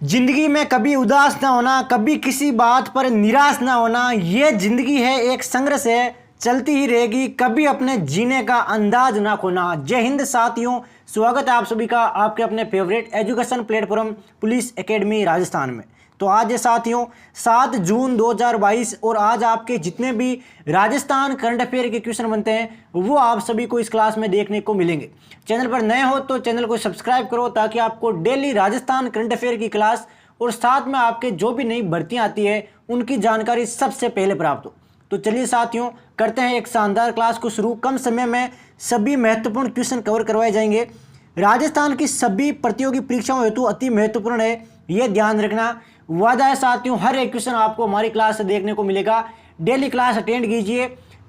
जिंदगी में कभी उदास ना होना, कभी किसी बात पर निराश ना होना, ये जिंदगी है एक संघर्ष है, चलती ही रहेगी, कभी अपने जीने का अंदाज ना खोना। जय हिंद साथियों, स्वागत है आप सभी का आपके अपने favourite education platform police academy Rajasthan में। तो आज है साथियों 7 जून 2022 और आज आपके जितने भी राजस्थान करंट अफेयर के क्वेश्चन बनते हैं वो आप सभी को इस क्लास में देखने को मिलेंगे। चैनल पर नए हो तो चैनल को सब्सक्राइब करो ताकि आपको डेली राजस्थान करंट अफेयर की क्लास और साथ में आपके जो भी नई भर्तियां आती है उनकी जानकारी सबसे पहले प्राप्त हो। तो चलिए साथियों करते हैं एक शानदार क्लास को शुरू। कम समय में सभी महत्वपूर्ण क्वेश्चन कवर करवाए जाएंगे। राजस्थान की सभी प्रतियोगी परीक्षाओं हेतु अति महत्वपूर्ण है, ये ध्यान रखना। वादा है साथियों हर एक क्वेश्चन आपको हमारी क्लास से देखने को मिलेगा। डेली क्लास अटेंड कीजिए,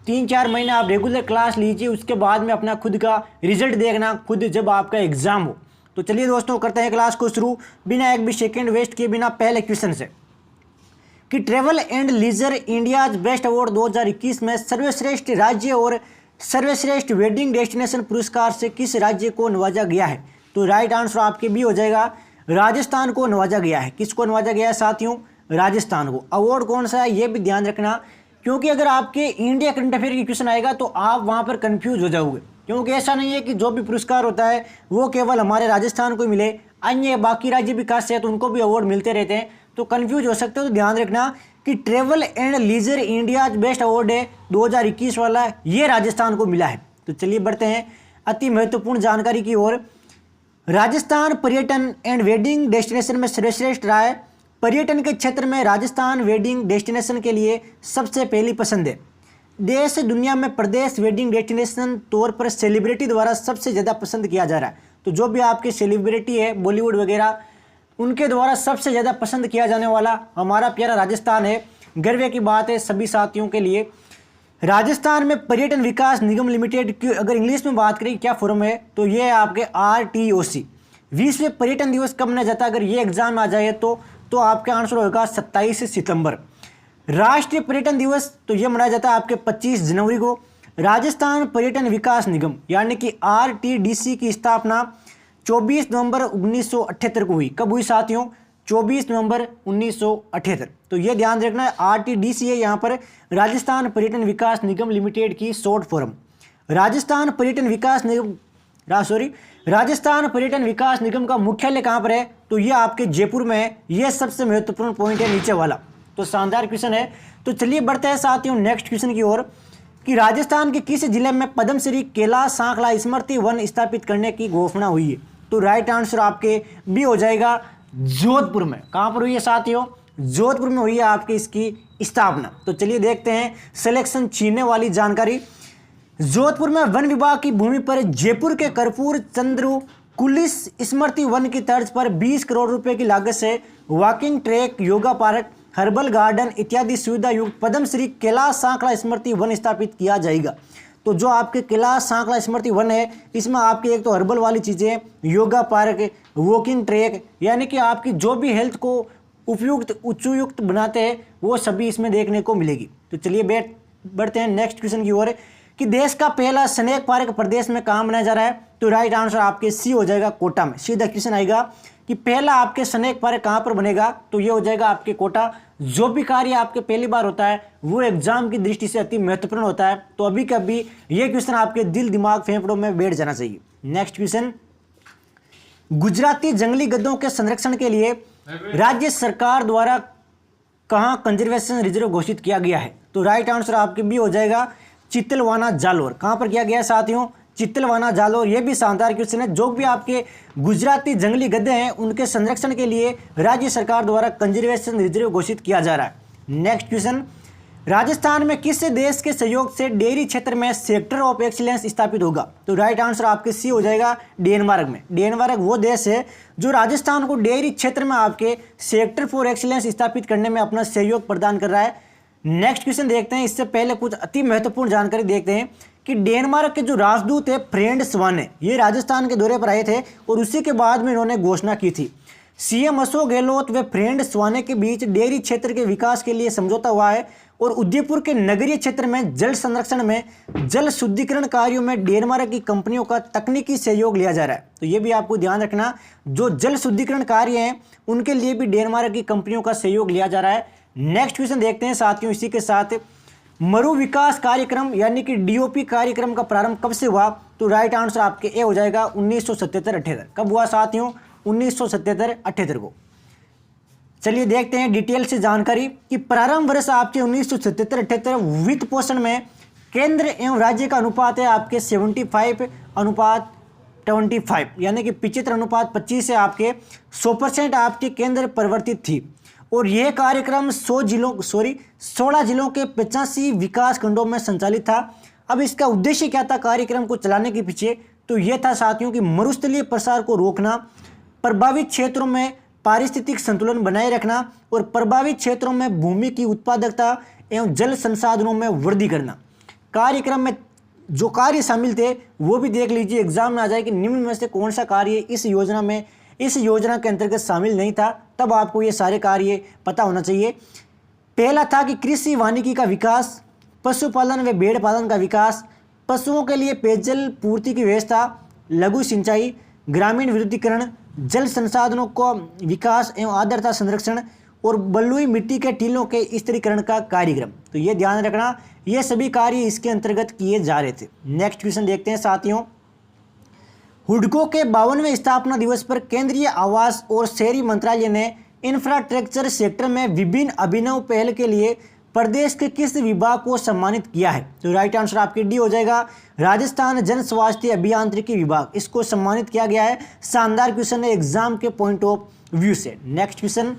3-4 महीने आप रेगुलर क्लास लीजिए, उसके बाद में अपना खुद का रिजल्ट देखना खुद जब आपका एग्जाम हो। तो चलिए दोस्तों करते हैं क्लास को शुरू बिना एक भी सेकेंड वेस्ट किए बिना पहले क्वेश्चन से कि travel and leisure India's best award 2021 में सर्वश्रेष्ठ राज्य और सर्वश्रेष्ठ वेडिंग डेस्टिनेशन पुरस्कार से किस राज्य को नवाजा गया है। तो राइट आंसर आपके भी हो जाएगा, राजस्थान को नवाजा गया है। किसको नवाजा गया है साथियों? राजस्थान को। अवार्ड कौन सा है ये भी ध्यान रखना, क्योंकि अगर आपके इंडिया करंट अफेयर की क्वेश्चन आएगा तो आप वहां पर कंफ्यूज हो जाओगे, क्योंकि ऐसा नहीं है कि जो भी पुरस्कार होता है वो केवल हमारे राजस्थान को मिले, अन्य बाकी राज्य विकास से तो उनको भी अवार्ड मिलते रहते हैं, तो कंफ्यूज हो सकते हो। तो ध्यान रखना कि travel and leisure India best award है 2021 वाला, ये राजस्थान को मिला है। तो चलिए बढ़ते हैं अति महत्वपूर्ण जानकारी की ओर। राजस्थान पर्यटन एंड वेडिंग डेस्टिनेशन में सर्वश्रेष्ठ रहा है। पर्यटन के क्षेत्र में राजस्थान वेडिंग डेस्टिनेशन के लिए सबसे पहली पसंद है। देश दुनिया में प्रदेश वेडिंग डेस्टिनेशन तौर पर सेलिब्रिटी द्वारा सबसे ज़्यादा पसंद किया जा रहा है। तो जो भी आपके सेलिब्रिटी है बॉलीवुड वगैरह उनके द्वारा सबसे ज़्यादा पसंद किया जाने वाला हमारा प्यारा राजस्थान है। गर्व की बात है सभी साथियों के लिए। राजस्थान में पर्यटन विकास निगम लिमिटेड की अगर इंग्लिश में बात करें क्या फॉर्म है तो ये है आपके RTOC। विश्व पर्यटन दिवस कब मनाया जाता है? अगर ये एग्जाम आ जाए तो आपका आंसर होगा 27 सितंबर। राष्ट्रीय पर्यटन दिवस तो ये मनाया जाता है आपके 25 जनवरी को। राजस्थान पर्यटन विकास निगम यानी कि RTDC की स्थापना 24 नवंबर 1978 को हुई। कब हुई साथियों? 24 नवंबर 1978। तो ये ध्यान रखना RTDC है यहाँ पर राजस्थान पर्यटन विकास निगम लिमिटेड की शॉर्ट फॉर्म। राजस्थान पर्यटन विकास निगम का मुख्यालय कहाँ पर है? तो ये आपके जयपुर में है। ये सबसे महत्वपूर्ण पॉइंट है नीचे वाला। तो शानदार क्वेश्चन है। तो चलिए बढ़ते हैं साथियों नेक्स्ट क्वेश्चन की ओर कि राजस्थान के किस जिले में पद्मश्री कैलाश सांकला स्मृति वन स्थापित करने की घोषणा हुई है? तो राइट आंसर आपके भी हो जाएगा जोधपुर में। कहाँ पर हुई है साथियों? जोधपुर में हुई है आपकी इसकी स्थापना। तो चलिए देखते हैं सिलेक्शन छीनने वाली जानकारी। जोधपुर में वन विभाग की भूमि पर जयपुर के कर्पूर चंद्र कुलिस स्मृति वन की तर्ज पर 20 करोड़ रुपए की लागत से walking track, yoga park, herbal garden इत्यादि सुविधा युक्त पद्मश्री कैलाश सांकला स्मृति वन स्थापित किया जाएगा। तो जो आपके कैलाश सांकला स्मृति वन है इसमें आपकी एक तो हर्बल वाली चीज़ें, योगा पार्क, वॉकिंग ट्रैक यानी कि आपकी जो भी हेल्थ को उपयुक्त उच्चयुक्त बनाते हैं वो सभी इसमें देखने को मिलेगी। तो चलिए बढ़ते हैं नेक्स्ट क्वेश्चन की ओर कि देश का पहला स्नेक पार्क प्रदेश में कहाँ बनाया जा रहा है? तो राइट आंसर आपके सी हो जाएगा कोटा में। सीधा क्वेश्चन आएगा कि पहला आपके स्नेक पार्क कहाँ पर बनेगा? तो ये हो जाएगा आपके कोटा। जो भी कार्य आपके पहली बार होता है वो एग्जाम की दृष्टि से अति महत्वपूर्ण होता है, तो अभी कभी ये क्वेश्चन आपके दिल दिमाग फेफड़ों में बैठ जाना चाहिए। नेक्स्ट क्वेश्चन, गुजराती जंगली गधों के संरक्षण के लिए राज्य सरकार द्वारा कहाँ कंजर्वेशन रिजर्व घोषित किया गया है? तो राइट आंसर आपके भी हो जाएगा चित्तलवाना जालोर। कहाँ पर किया गया है साथियों? चित्तलवाना जालोर। ये भी शानदार क्वेश्चन है। जो भी आपके गुजराती जंगली गधे हैं उनके संरक्षण के लिए राज्य सरकार द्वारा कंजर्वेशन रिजर्व घोषित किया जा रहा है। नेक्स्ट क्वेश्चन, राजस्थान में किस देश के सहयोग से डेयरी क्षेत्र में सेक्टर ऑफ एक्सीलेंस स्थापित होगा? तो राइट आंसर आपके सी हो जाएगा डेनमार्क में। डेनमार्क वो देश है जो राजस्थान को डेयरी क्षेत्र में आपके सेक्टर फॉर एक्सीलेंस स्थापित करने में अपना सहयोग प्रदान कर रहा है। नेक्स्ट क्वेश्चन देखते हैं, इससे पहले कुछ अति महत्वपूर्ण जानकारी देखते हैं कि डेनमार्क के जो राजदूत है फ्रेंड स्वाने, ये राजस्थान के दौरे पर आए थे और उसी के बाद में इन्होंने घोषणा की थी CM अशोक गहलोत व फ्रेंड स्वाने के बीच डेयरी क्षेत्र के विकास के लिए समझौता हुआ है और उदयपुर के नगरीय क्षेत्र में जल संरक्षण में जल शुद्धिकरण कार्यों में डेनमार्क की कंपनियों का तकनीकी सहयोग लिया जा रहा है। तो ये भी आपको ध्यान रखना, जो जल शुद्धिकरण कार्य हैं उनके लिए भी डेनमार्क की कंपनियों का सहयोग लिया जा रहा है। नेक्स्ट क्वेश्चन देखते हैं साथियों। इसी के साथ मरु विकास कार्यक्रम यानी कि डीओपी कार्यक्रम का प्रारंभ कब से हुआ? तो राइट आंसर आपके ए हो जाएगा 1977-78। कब हुआ साथियों? 1977-78 को। चलिए देखते हैं डिटेल से जानकारी कि प्रारंभ वर्ष आपके 1977-78 वित्त पोषण में केंद्र एवं राज्य का अनुपात है आपके 75:25 यानी कि 75:25 से आपके 100% आपके केंद्र परिवर्तित थी। और यह कार्यक्रम 16 जिलों के 85 विकास खंडों में संचालित था। अब इसका उद्देश्य क्या था कार्यक्रम को चलाने के पीछे? तो यह था साथियों कि मरुस्थलीय प्रसार को रोकना, प्रभावित क्षेत्रों में पारिस्थितिक संतुलन बनाए रखना और प्रभावित क्षेत्रों में भूमि की उत्पादकता एवं जल संसाधनों में वृद्धि करना। कार्यक्रम में जो कार्य शामिल थे वो भी देख लीजिए, एग्जाम में आ जाए कि निम्न में से कौन सा कार्य इस योजना के अंतर्गत शामिल नहीं था। तब आपको ये सारे कार्य पता होना चाहिए। पहला था कि कृषि वानिकी का विकास, पशुपालन व भेड़ पालन का विकास, पशुओं के लिए पेयजल पूर्ति की व्यवस्था, लघु सिंचाई, ग्रामीण विद्युतीकरण, जल संसाधनों का विकास एवं आर्द्रता संरक्षण और बलुई मिट्टी के टीलों के स्थिरीकरण का कार्यक्रम। तो ये ध्यान रखना, ये सभी कार्य इसके अंतर्गत किए जा रहे थे। नेक्स्ट क्वेश्चन देखते हैं साथियों। हुडको के 52वें स्थापना दिवस पर केंद्रीय आवास और शहरी मंत्रालय ने इंफ्रास्ट्रक्चर सेक्टर में विभिन्न अभिनव पहल के लिए प्रदेश के किस विभाग को सम्मानित किया है? तो राइट आंसर आपके डी हो जाएगा, राजस्थान जन स्वास्थ्य अभियांत्रिकी विभाग, इसको सम्मानित किया गया है। शानदार क्वेश्चन है एग्जाम के पॉइंट ऑफ व्यू से। नेक्स्ट क्वेश्चन,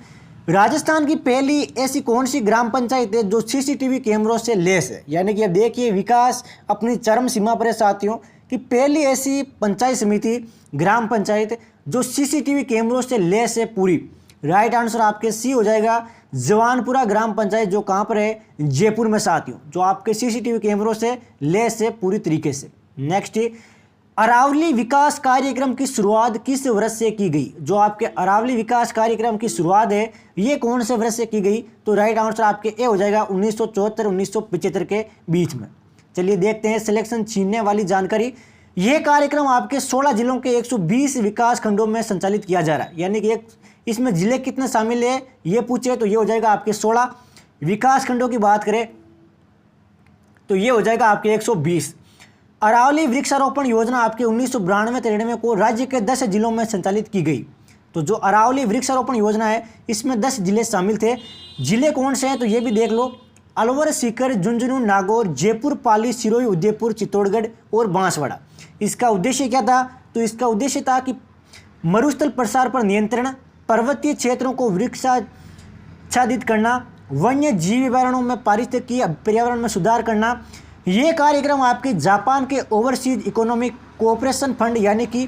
राजस्थान की पहली ऐसी कौन सी ग्राम पंचायत है जो सीसीटीवी कैमरों से लेस है? यानी कि अब देखिए विकास अपनी चरम सीमा पर है साथियों, कि पहली ऐसी पंचायत समिति ग्राम पंचायत जो सीसीटीवी कैमरों से लेस है पूरी। राइट आंसर आपके सी हो जाएगा, जवानपुरा ग्राम पंचायत, जो कहाँ पर है? जयपुर में साथियों, जो आपके सीसीटीवी कैमरों से लेस है पूरी तरीके से। नेक्स्ट, अरावली विकास कार्यक्रम की शुरुआत किस वर्ष से की गई? जो आपके अरावली विकास कार्यक्रम की शुरुआत है ये कौन से वर्ष से की गई? तो राइट आंसर आपके ए हो जाएगा 1974-1975 के बीच में। चलिए देखते हैं सिलेक्शन छीनने वाली जानकारी। यह कार्यक्रम आपके 16 जिलों के 120 विकास खंडों में संचालित किया जा रहा है। यानी कि इसमें जिले कितने शामिल है ये पूछे तो ये हो जाएगा आपके 16। विकास खंडों की बात करें तो ये हो जाएगा आपके 120। अरावली वृक्षारोपण योजना आपके 1992-93 को राज्य के 10 जिलों में संचालित की गई। तो जो अरावली वृक्षारोपण योजना है इसमें 10 जिले शामिल थे। जिले कौन से हैं तो ये भी देख लो, अलवर, सीकर, झुंझुनू, नागौर, जयपुर, पाली, सिरोही, उदयपुर, चित्तौड़गढ़ और बांसवाड़ा। इसका उद्देश्य क्या था? तो इसका उद्देश्य था कि मरुस्थल प्रसार पर नियंत्रण, पर्वतीय क्षेत्रों को वृक्षाच्छादित करना, वन्य जीव अभयारण्यों में पारिस्थितिकी पर्यावरण में सुधार करना। ये कार्यक्रम आपके जापान के ओवरसीज इकोनॉमिक कोऑपरेशन फंड यानी कि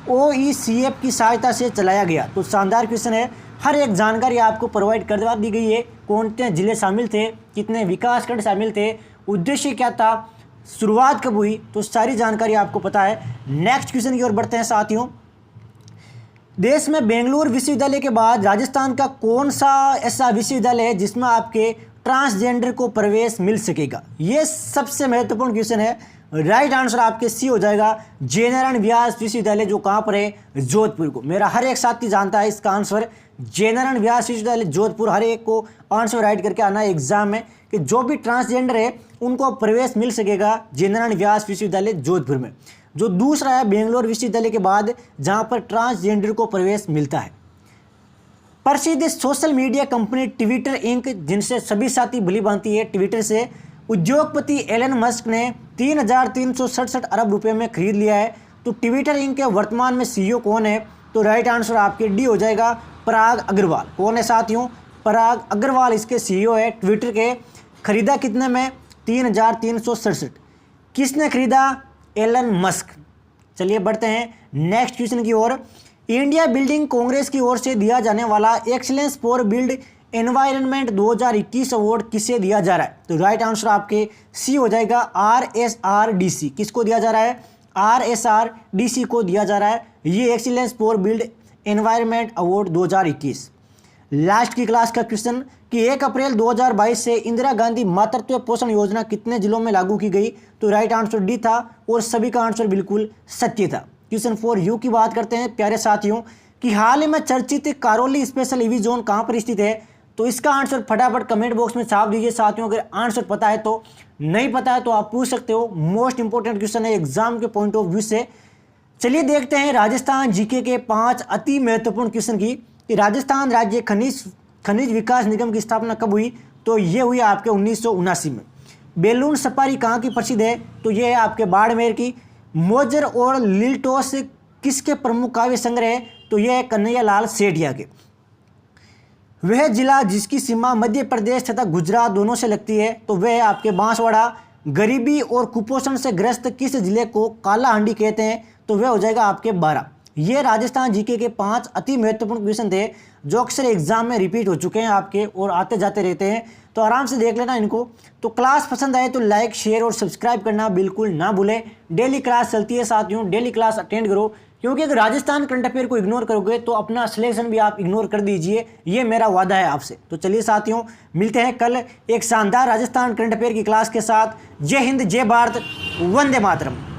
OECF की सहायता से चलाया गया। तो शानदार क्वेश्चन है, हर एक जानकारी आपको प्रोवाइड करवा दी गई है। कौन से जिले शामिल थे, कितने विकास खंड शामिल थे, उद्देश्य क्या था, शुरुआत कब हुई, तो सारी जानकारी आपको पता है। नेक्स्ट क्वेश्चन की ओर बढ़ते हैं साथियों। देश में बेंगलुरु विश्वविद्यालय के बाद राजस्थान का कौन सा ऐसा विश्वविद्यालय है जिसमें आपके ट्रांसजेंडर को प्रवेश मिल सकेगा? ये सबसे महत्वपूर्ण क्वेश्चन है। राइट आंसर आपके सी हो जाएगा, जयनारायण व्यास विश्वविद्यालय, जो कहाँ पर है? जोधपुर को। मेरा हर एक साथी जानता है इसका आंसर, जयनारायण व्यास विश्वविद्यालय जोधपुर। हर एक को आंसर राइट करके आना है एग्जाम में कि जो भी ट्रांसजेंडर है उनको प्रवेश मिल सकेगा जयनारायण व्यास विश्वविद्यालय जोधपुर में। जो दूसरा है बेंगलोर विश्वविद्यालय के बाद जहाँ पर ट्रांसजेंडर को प्रवेश मिलता है। प्रसिद्ध social media company Twitter ink, जिनसे सभी साथी भली भांति है ट्विटर से, उद्योगपति एलन मस्क ने 3,367 अरब रुपए में खरीद लिया है। तो ट्विटर इंक के वर्तमान में CEO कौन है? तो राइट आंसर आपके डी हो जाएगा, पराग अग्रवाल। कौन है साथियों? पराग अग्रवाल इसके CEO है ट्विटर के। खरीदा कितने में? 3,367। किसने खरीदा? Elon Musk. चलिए बढ़ते हैं नेक्स्ट क्वेश्चन की ओर। इंडिया बिल्डिंग कांग्रेस की ओर से दिया जाने वाला excellence for build environment 2021 award किसे दिया जा रहा है? तो राइट आंसर आपके सी हो जाएगा, RSRDC। किसको दिया जा रहा है? RSRDC को दिया जा रहा है ये excellence for build environment award 2021। Last की क्लास का क्वेश्चन कि 1 अप्रैल 2022 से इंदिरा गांधी मातृत्व पोषण योजना कितने जिलों में लागू की गई? तो राइट आंसर डी था और सभी का आंसर बिल्कुल सत्य था। क्वेश्चन 4 यू की बात करते हैं प्यारे साथियों कि हाल ही में चर्चित करौली स्पेशल ईवी जोन कहाँ पर स्थित है? तो इसका आंसर फटाफट कमेंट बॉक्स में छाप दीजिए साथियों। अगर आंसर पता है तो, नहीं पता है तो आप पूछ सकते हो। मोस्ट इंपोर्टेंट क्वेश्चन है एग्जाम के पॉइंट ऑफ व्यू से। चलिए देखते हैं राजस्थान जीके के 5 अति महत्वपूर्ण क्वेश्चन की कि राजस्थान राज्य खनिज विकास निगम की स्थापना कब हुई? तो ये हुई आपके 1979 में। बेलून सफारी कहाँ की प्रसिद्ध है? तो ये है आपके बाड़मेर की। मोजर और लिल्टोस किसके प्रमुख काव्य संग्रह है? तो ये है कन्हैयालाल सेठिया के। वह जिला जिसकी सीमा मध्य प्रदेश तथा गुजरात दोनों से लगती है तो वह है आपके बांसवाड़ा। गरीबी और कुपोषण से ग्रस्त किस जिले को कालाहांडी कहते हैं? तो वह हो जाएगा आपके 12। ये राजस्थान जीके के 5 अति महत्वपूर्ण क्वेश्चन थे जो अक्सर एग्जाम में रिपीट हो चुके हैं आपके और आते जाते रहते हैं, तो आराम से देख लेना इनको। तो क्लास पसंद आए तो लाइक शेयर और सब्सक्राइब करना बिल्कुल ना भूलें। डेली क्लास चलती है साथियों, डेली क्लास अटेंड करो, क्योंकि अगर राजस्थान करंट अफेयर को इग्नोर करोगे तो अपना सिलेक्शन भी आप इग्नोर कर दीजिए, ये मेरा वादा है आपसे। तो चलिए साथियों, मिलते हैं कल एक शानदार राजस्थान करंट अफेयर की क्लास के साथ। जय हिंद, जय भारत, वंदे मातरम।